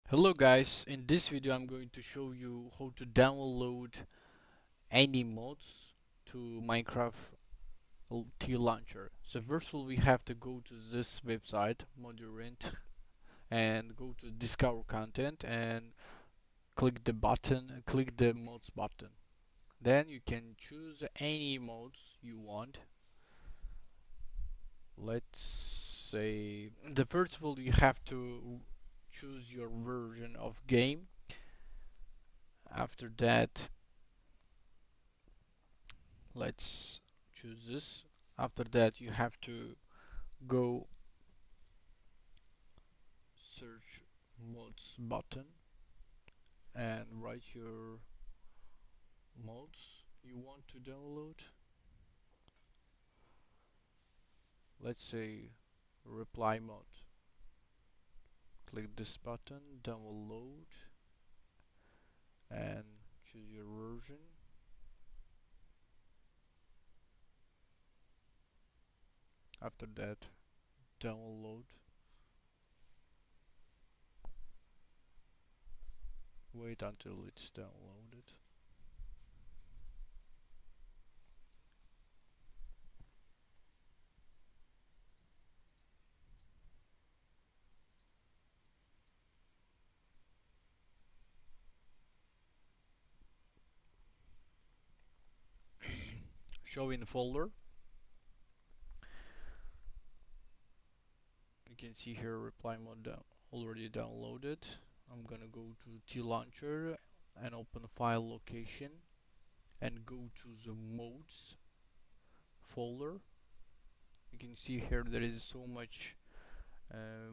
Hello guys, in this video I'm going to show you how to download any mods to Minecraft TLauncher. So first of all we have to go to this website, Modurant, and go to discover content and click the mods button. Then you can choose any mods you want. Let's say the first of all you have to choose your version of game. After that, let's choose this. After that you have to go search mods button and write your mods you want to download. Let's say reply mod. Click this button, download, and choose your version. After that, download. Wait until it's downloaded. Show in folder. You can see here reply mod already downloaded. I'm gonna go to TLauncher and open file location and go to the modes folder. You can see here there is so much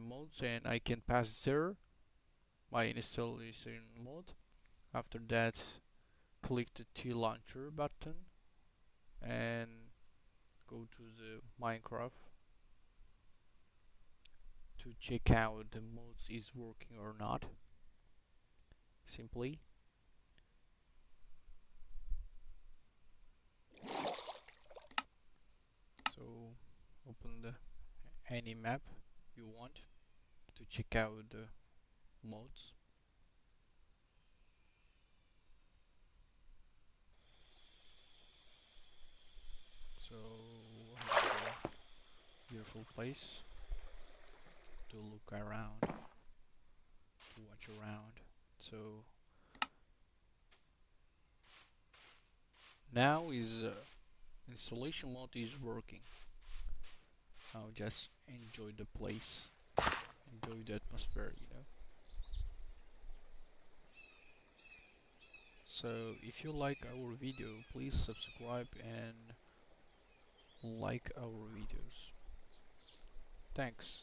modes, and I can pass there my installation mode. After that, click the TLauncher button and go to the Minecraft to check out the modes is working or not. Simply so open the any map you want to check out the modes. So beautiful place to look around, to watch around. So now is installation mode is working. Now just enjoy the place, enjoy the atmosphere. So if you like our video, please subscribe and like our videos. Thanks.